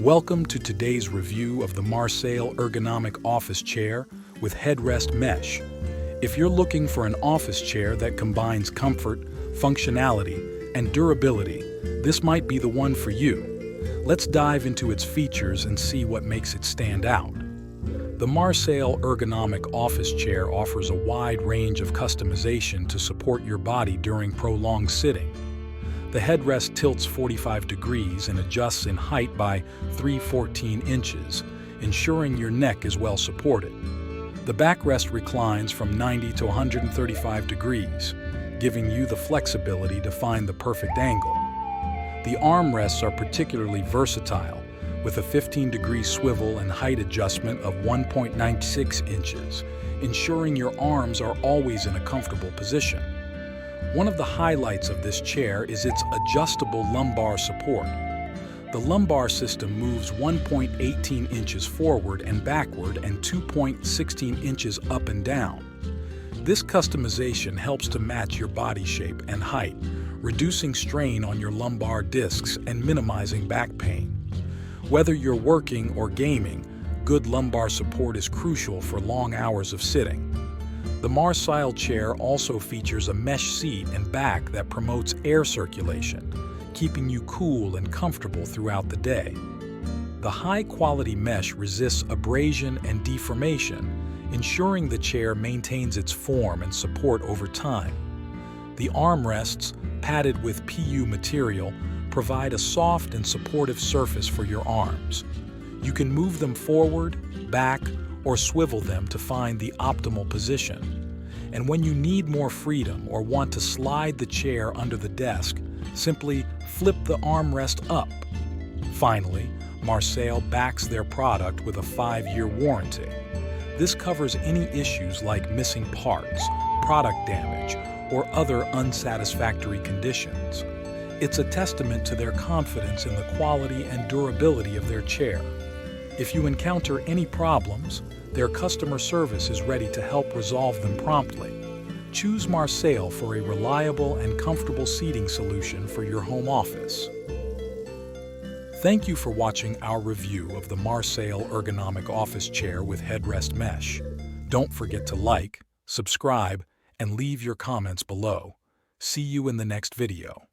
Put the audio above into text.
Welcome to today's review of the Marsail Ergonomic Office Chair with Headrest Mesh. If you're looking for an office chair that combines comfort, functionality, and durability, this might be the one for you. Let's dive into its features and see what makes it stand out. The Marsail Ergonomic Office Chair offers a wide range of customization to support your body during prolonged sitting. The headrest tilts 45 degrees and adjusts in height by 3/14 inches, ensuring your neck is well supported. The backrest reclines from 90 to 135 degrees, giving you the flexibility to find the perfect angle. The armrests are particularly versatile, with a 15-degree swivel and height adjustment of 1.96 inches, ensuring your arms are always in a comfortable position. One of the highlights of this chair is its adjustable lumbar support. The lumbar system moves 1.18 inches forward and backward and 2.16 inches up and down. This customization helps to match your body shape and height, reducing strain on your lumbar discs and minimizing back pain. Whether you're working or gaming, good lumbar support is crucial for long hours of sitting. The Marsail chair also features a mesh seat and back that promotes air circulation, keeping you cool and comfortable throughout the day. The high-quality mesh resists abrasion and deformation, ensuring the chair maintains its form and support over time. The armrests, padded with PU material, provide a soft and supportive surface for your arms. You can move them forward, back, or swivel them to find the optimal position. And when you need more freedom or want to slide the chair under the desk, simply flip the armrest up. Finally, Marsail backs their product with a 5-year warranty. This covers any issues like missing parts, product damage, or other unsatisfactory conditions. It's a testament to their confidence in the quality and durability of their chair. If you encounter any problems, their customer service is ready to help resolve them promptly. Choose Marsail for a reliable and comfortable seating solution for your home office. Thank you for watching our review of the Marsail Ergonomic Office Chair with Headrest Mesh. Don't forget to like, subscribe, and leave your comments below. See you in the next video.